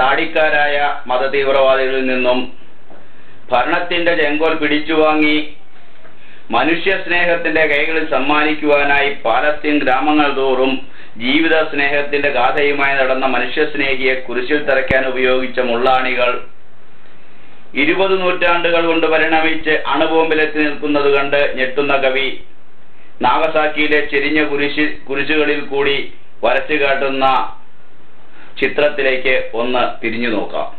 താടിക്കാരായ മതതീവ്രവാദികളിൽ നിന്നും ഭരണത്തിന്റെ ചെങ്കോൽ പിടിച്ചുവാങ്ങി മനുഷ്യ സ്നേഹത്തിന്റെ കൈകളിൽ സമ്മാനിക്കുവാനായി പാലസ്തീൻ ഗ്രാമങ്ങൾ തോറും ജീവിത സ്നേഹത്തിന്റെ ഗാഥയുമായി നടന്ന മനുഷ്യസ്നേഹിയെ കുരിശിൽ തറയ്ക്കാൻ ഉപയോഗിച്ച മുള്ളാണികൾ 20 നൂറ്റാണ്ടുകൾ കൊണ്ട് പരിണമിച്ച് അണുബോംബിലെത്തി നിൽക്കുന്നത് കണ്ട് ഞെട്ടുന്ന കവി നാഗസാക്കിയിലെ ചെരിഞ്ഞ കുരിശുകളിൽ കൂടി വരച്ചു കാട്ടുന്ന ചിത്രത്തിലേക്ക് ഒന്ന് തിരിഞ്ഞു നോക്കാം.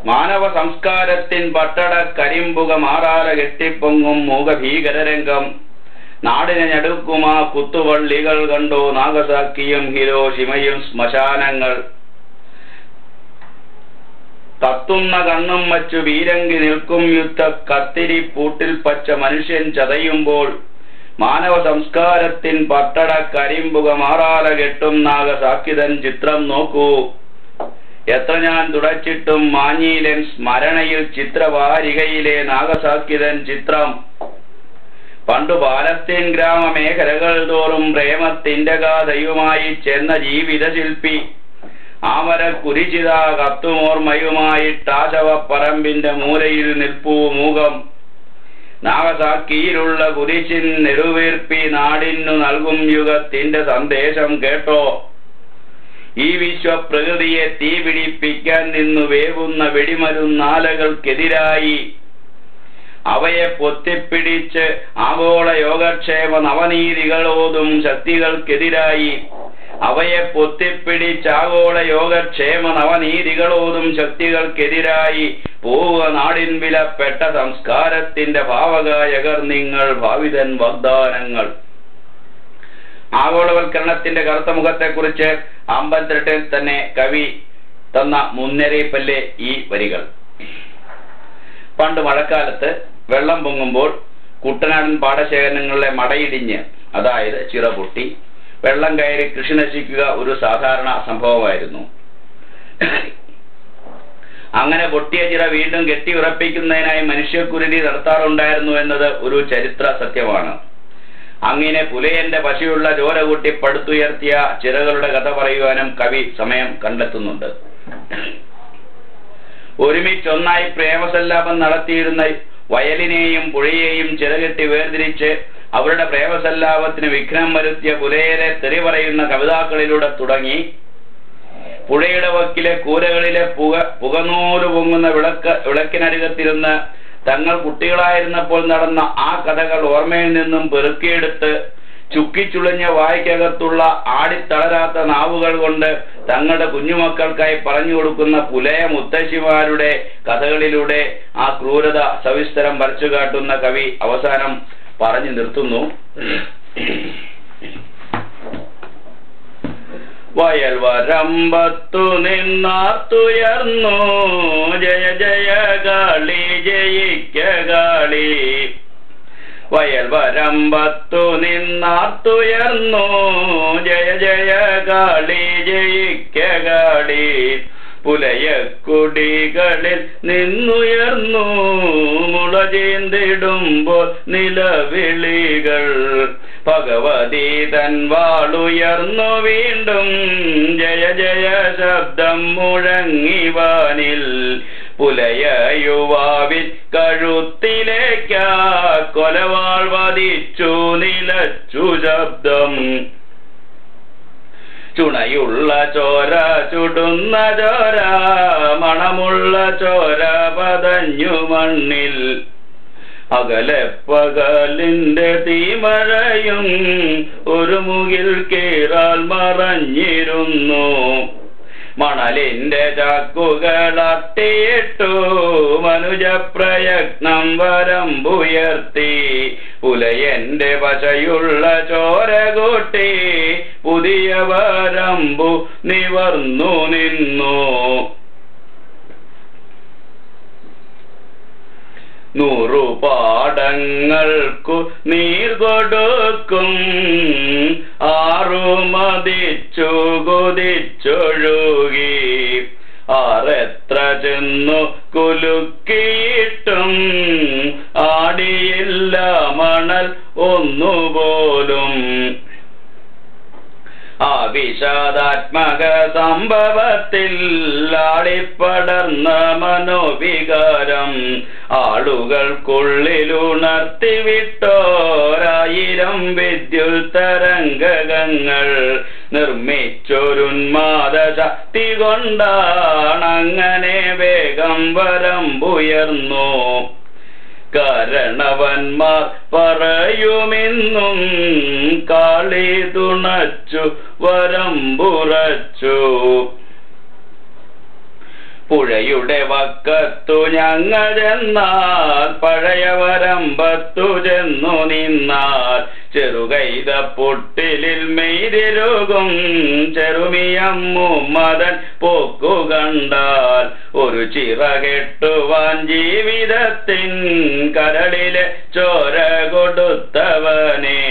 മാനവ സംസ്കാരത്തിൻ പട്ടട കരിമ്പുക മാറാല കെട്ടിപ്പൊങ്ങും മൂകഭീകരരംഗം നാടിനെ ഞടുക്കുമാ കുത്തുവള്ളികൾ കണ്ടോ നാഗസാക്കിയും ഹിരോഷിമയും ശ്മശാനങ്ങൾ കത്തുന്ന കണ്ണും വച്ചു വീരങ്കി നിൽക്കും യുദ്ധ കത്തിരി പൂട്ടിൽ പച്ച മനുഷ്യൻ ചതയുമ്പോൾ മാനവ സംസ്കാരത്തിൻ പട്ടട കരിമ്പുക മാറാല കെട്ടും നാഗസാക്കിതൻ ചിത്രം നോക്കൂ. എത്ര ഞാൻ തുടച്ചിട്ടും മാഞ്ഞീലൻ സ്മരണയിൽ ചിത്രവാരികയിലെ നാഗസാക്കിതൻ ചിത്രം. പണ്ടു പാലസ്തീൻ ഗ്രാമമേഖലകൾ തോറും പ്രേമത്തിന്റെ ഗാഥയുമായി ചെന്ന ജീവിത ശില്പി ആമര കുരിശിത കത്തുമോർമയുമായിട്ടാശവപ്പറമ്പിന്റെ മൂലയിൽ നിൽപ്പൂ മൂകം. നാഗസാക്കിയിലുള്ള കുരിശിൻ നെടുവീർപ്പി നാടിനു നൽകും യുഗത്തിന്റെ സന്ദേശം കേട്ടോ. ഈ വിശ്വപ്രകൃതിയെ തീപിടിപ്പിക്കാൻ നിന്നു വേവുന്ന വെടിമരുന്നാലകൾക്കെതിരായി അവയെ പൊത്തിപ്പിടിച്ച് ആഗോള യോഗക്ഷേമ നവനീതികളോതും ശക്തികൾക്കെതിരായി അവയെ പൊത്തിപ്പിടിച്ച് ആഗോള യോഗക്ഷേമ നവനീതികളോതും ശക്തികൾക്കെതിരായി പോവുക നാടിൻ വിലപ്പെട്ട സംസ്കാരത്തിന്റെ ഭാവഗായകർ നിങ്ങൾ ഭാവിതൻ വാഗ്ദാനങ്ങൾ. ആഗോളവൽക്കരണത്തിന്റെ കറുത്ത മുഖത്തെക്കുറിച്ച് 52 തന്നെ കവി തന്ന മുന്നറിയിപ്പല്ലേ ഈ വരികൾ. പണ്ട് മഴക്കാലത്ത് വെള്ളം പൊങ്ങുമ്പോൾ കുട്ടനാടൻ പാടശേഖരങ്ങളിലെ മടയിടിഞ്ഞ്, അതായത് ചിറ പൊട്ടി വെള്ളം കയറി കൃഷി നശിക്കുക ഒരു സാധാരണ സംഭവമായിരുന്നു. അങ്ങനെ പൊട്ടിയ ചിറ വീണ്ടും കെട്ടിയുറപ്പിക്കുന്നതിനായി മനുഷ്യക്കുരുതി നടത്താറുണ്ടായിരുന്നു എന്നത് ഒരു ചരിത്ര സത്യമാണ്. അങ്ങനെ പുലയന്റെ പശയുള്ള ചോര കൂട്ടി പടുത്തുയർത്തിയ ചിറകളുടെ കഥ പറയുവാനും കവി സമയം കണ്ടെത്തുന്നുണ്ട്. ഒരുമിച്ചൊന്നായി പ്രേമസല്ലാപം നടത്തിയിരുന്ന വയലിനെയും പുഴയെയും ചിറകെട്ടി വേർതിരിച്ച് അവരുടെ പ്രേമസല്ലാപത്തിന് വിഘ്നം വരുത്തിയ പുലയരെ തെറി പറയുന്ന കവിതാക്കളിലൂടെ തുടങ്ങി പുഴയുടെ വക്കിലെ കൂരകളിലെ പുകനൂല് പൊങ്ങുന്ന വിളക്കിനരികത്തിരുന്ന് തങ്ങൾ കുട്ടികളായിരുന്നപ്പോൾ നടന്ന ആ കഥകൾ ഓർമ്മയിൽ നിന്നും പെറുക്കിയെടുത്ത് ചുക്കിച്ചുളിഞ്ഞ വായ്ക്കകത്തുള്ള ആടിത്തളരാത്ത നാവുകൾ കൊണ്ട് തങ്ങളുടെ കുഞ്ഞുമക്കൾക്കായി പറഞ്ഞു കൊടുക്കുന്ന പുലയ മുത്തശ്ശിമാരുടെ കഥകളിലൂടെ ആ ക്രൂരത സവിസ്തരം വരച്ചു കാട്ടുന്ന കവി അവസാനം പറഞ്ഞു നിർത്തുന്നു. വയൽ വരമ്പത്തു നിന്നാർത്തുയർന്നു ജയ ജയ കാളി ജയിക്ക കാളി. വയൽ വരമ്പത്തു നിന്നാർത്തുയർന്നു ജയ ജയ കാളി ജയിക്ക കാളി. പുലയക്കുടികളിൽ നിന്നുയർന്നു മുളചീന്തിടുമ്പോൾ നിലവിളികൾ. ഭഗവതി തൻ വാളുയർന്നു വീണ്ടും ജയ ജയ ശബ്ദം മുഴങ്ങിവാനിൽ. പുലയ യുവാവിൻ കഴുത്തിലേക്കാ കൊലവാൾ വധിച്ചു നിലച്ചു ശബ്ദം. ചുണയുള്ള ചോര ചുടുന്ന ചോര മണമുള്ള ചോര പതഞ്ഞു മണ്ണിൽ. അകലെ പകലിന്റെ തീമഴയും ഒരു മുകിൽ കീറാൽ മറഞ്ഞിരുന്നു. മണലിന്റെ ചാക്കുകളട്ടിയിട്ടു മനുജപ്രയത്നം വരമ്പുയർത്തി. പുലയന്റെ പശയുള്ള ചോര കൂട്ടി പുതിയ വരമ്പു നിവർന്നു നിന്നു. 100 പാടങ്ങൾക്കു നീർ കൊടുക്കും 6 മതിച്ചു കുതിച്ചൊഴുകി. 6 എത്ര ചെന്നു കുലുക്കിയിട്ടും ആടിയില്ല മണൽ ഒന്നുപോലും. ആ വിഷാദാത്മക സംഭവത്തിൽ ആളിപ്പടർന്ന മനോവികാരം ആളുകൾക്കുള്ളിലുണർത്തിവിട്ടോരായിരം വിദ്യുൽ തരംഗങ്ങൾ നിർമ്മിച്ചൊരുന്മാദ ശക്തി കൊണ്ടാണങ്ങനെ വേഗം വരമ്പുയർന്നു. കാരണവന്മാർ പറയുമിന്നും കാളി തുണച്ചു വരമ്പുറച്ചു. പുഴയുടെ വക്കത്തു ഞങ്ങൾ ചെന്നാൽ പഴയ വരമ്പത്തു ചെന്നു നിന്നാൽ ചെറുകൈത പൊട്ടിലിൽ മെയ്തിരുകും ചെറുമിയമ്മു മതൻ പോക്കു കണ്ടാൽ ഒരു ചിറകെട്ടുവാൻ ജീവിതത്തിൻ കരളിലെ ചോര കൊടുത്തവനെ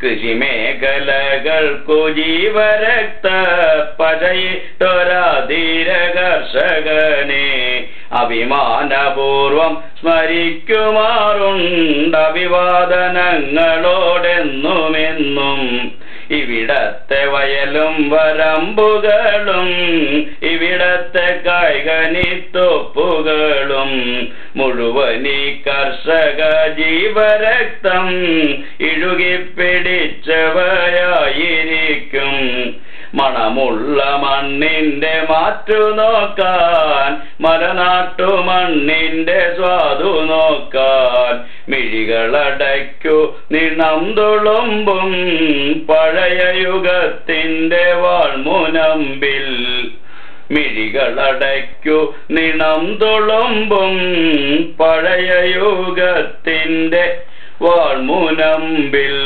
കൃഷിമേഖലകൾക്കു ജീവരക്ത പചയിട്ടൊരാധീര കർഷകനെ അഭിമാനപൂർവം സ്മരിക്കുമാറുണ്ട് അഭിവാദനങ്ങളോടെന്നുമെന്നും. ഇവിടത്തെ വയലും വരമ്പുകളും ഇവിടത്തെ കായ്കനിത്തൊപ്പുകളും മുഴുവനീ കർഷക ജീവരക്തം ഇഴുകിപ്പിടിച്ചവയായിരിക്കും. മണമുള്ള മണ്ണിന്റെ മാറ്റു നോക്കാൻ മലനാട്ടു മണ്ണിന്റെ സ്വാദു നോക്കാൻ മിഴികളടയ്ക്കു നിണം തുളുമ്പും പഴയ യുഗത്തിന്റെ വാൾമുനമ്പിൽ. മിഴികളടയ്ക്കു നിണം തുളുമ്പും പഴയ യുഗത്തിന്റെ വാൾമുനമ്പിൽ.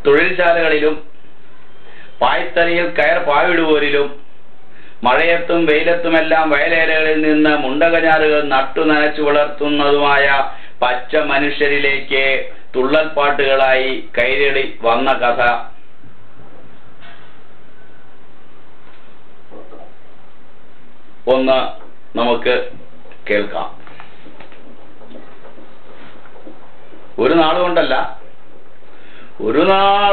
തൊഴിൽശാലകളിലും പായ്ത്തറിയിൽ കയർ പാവിടുവോരിലും മഴയത്തും വെയിലത്തുമെല്ലാം വയലേലകളിൽ നിന്ന് മുണ്ടകഞ്ഞാറുകൾ നട്ടു നനച്ചു വളർത്തുന്നതുമായ പച്ച മനുഷ്യരിലേക്ക് തുള്ളൽപ്പാട്ടുകളായി കൈരളി വന്ന കഥ ഒന്ന് നമുക്ക് കേൾക്കാം. ഒരു നാൾ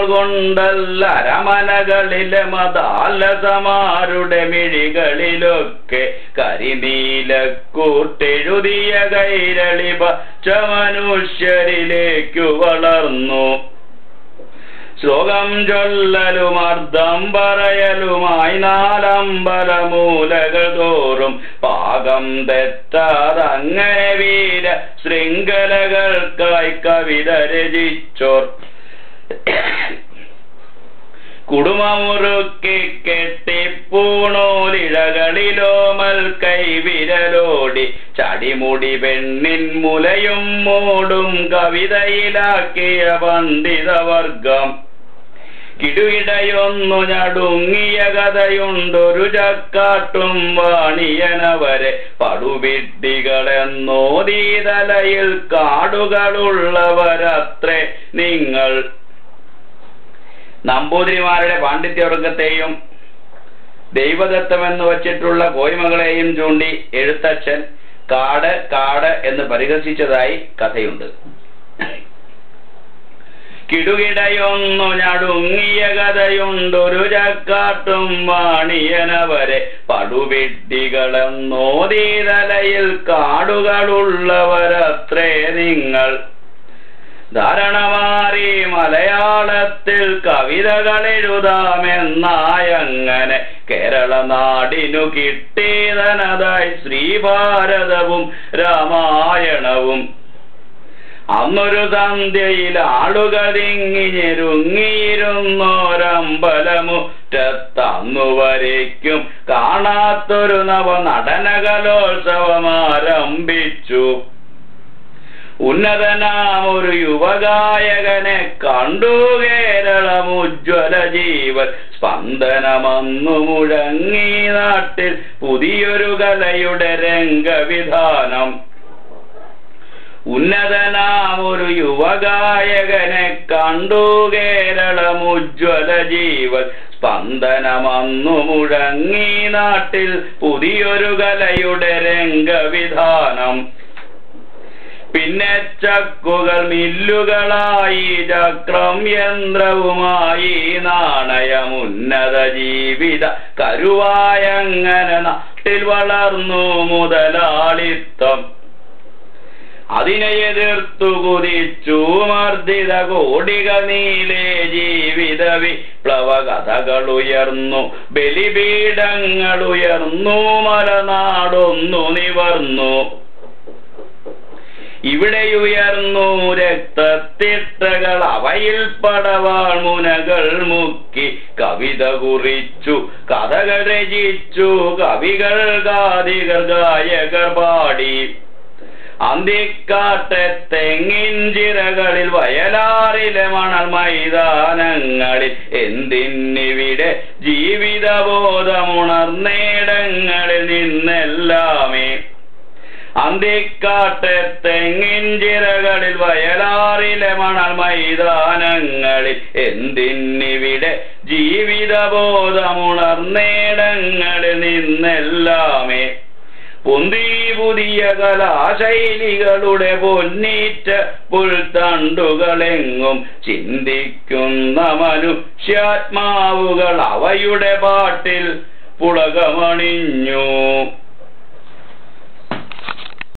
കൊണ്ടല്ല അരമനകളിലെ മതാലസമാരുടെ മിഴികളിലൊക്കെ കരിനീലക്കൂട്ടെഴുതിയ കൈരളി പച്ച മനുഷ്യരിലേക്കു വളർന്നു. ശ്ലോകം ചൊല്ലലും അർത്ഥം പറയലുമായി നാലമ്പലമൂലകൾ തോറും പാകം തെറ്റാതങ്ങനെ വീര ശൃംഖലകൾക്കായി കവിത രചിച്ചോർ കുടുംബമുറുക്കി കെട്ടിപ്പൂണോലിഴകളിലോമൽ കൈവിരലോടി ചടിമുടി പെണ്ണിൻ മുലയും മൂടും കവിതയിലാക്കിയ പണ്ഡിതവർഗം. കിടുകിടയൊന്നു ഞടുങ്ങിയ കഥയുണ്ടൊരു ചക്കാട്ടും വാണിയനവരെ പടുവിഡ്ഢികളെന്നോതീതലയിൽ കാടുകളുള്ളവരത്രേ നിങ്ങൾ. നമ്പൂതിരിമാരുടെ പാണ്ഡിത്യവർഗത്തെയും ദൈവദത്തമെന്ന് വച്ചിട്ടുള്ള കോയ്മകളെയും ചൂണ്ടി എഴുത്തച്ഛൻ കാട് കാട് എന്ന് പരിഹസിച്ചതായി കഥയുണ്ട്. കിടുകിടയൊന്നു ഞടുങ്ങിയ കഥയുണ്ടൊരു ചക്കാട്ടും വാണിയനവരെ പടുവിഡ്ഢികളെന്നോതീതലയിൽ കാടുകളുള്ളവരത്രേ നിങ്ങൾ. ധാരണമാറി മലയാളത്തിൽ കവിതകളെഴുതാമെന്നായങ്ങനെ കേരള നാടിനു കിട്ടിയതനതായി ശ്രീഭാരതവും രാമായണവും. അന്നൊരു സന്ധ്യയിൽ ആളുകളിങ്ങിഞ്ഞിരുങ്ങിയിരുന്നോരമ്പലമുറ്റത്തന്നുവരയ്ക്കും കാണാത്തൊരു നവനടനകലോത്സവമാരംഭിച്ചു. ഉന്നതനാമൊരു യുവഗായകനെ കണ്ടു കേരളമുജ്വല ജീവൻ സ്പന്ദനമന്നു മുഴങ്ങി നാട്ടിൽ പുതിയൊരു കലയുടെ രംഗവിധാനം. ഉന്നതനാമൊരു യുവഗായകനെ കണ്ടു കേരളമുജ്വല ജീവൻ സ്പന്ദനമന്നു മുഴങ്ങി നാട്ടിൽ പുതിയൊരു കലയുടെ രംഗവിധാനം. പിന്നെ ചക്കുകൾ മില്ലുകളായി, ചക്രം യന്ത്രവുമായി, നാണയമുന്നത ജീവിത കരുവായങ്ങനെ നാട്ടിൽ വളർന്നു മുതലാളിത്തം. അതിനെ എതിർത്തു കുതിച്ചു മർദ്ദിത കോടികൾ നീലേ, ജീവിത വിപ്ലവ കഥകൾ ഉയർന്നു, ബലിപീഠങ്ങൾ ഉയർന്നു, മലനാടൊന്നു നിവർന്നു. ഇവിടെയുയർന്നു രക്തത്തിട്ടകൾ, അവയിൽ പടവാൾ മുനകൾ മുക്കി, കവിത കുറിച്ചു, കഥകൾ രചിച്ചു, കവികൾ ഗാതികർ ഗായകർ പാടി. അന്തിക്കാട്ടെ തെങ്ങിൻ ചിറകളിൽ, വയലാറിലെ മണൽ മൈതാനങ്ങളിൽ, എന്തിന്നിവിടെ ജീവിതബോധമുണർന്നേടങ്ങളിൽ നിന്നെല്ലാമേ. അന്തിക്കാട്ടെ തെങ്ങിൻ ചിറകളിൽ, വയലാറിലെ മണൽ മൈതാനങ്ങളിൽ, എന്തിന്നിവിടെ ജീവിതബോധമുണർന്നേടങ്ങളിൽ നിന്നെല്ലാമേ. പൊന്തി പുതിയ കലാശൈലികളുടെ പൊന്നീറ്റ പുൽത്തണ്ടുകളെങ്ങും, ചിന്തിക്കുന്ന മനുഷ്യാത്മാവുകൾ അവയുടെ പാട്ടിൽ പുളകമണിഞ്ഞു.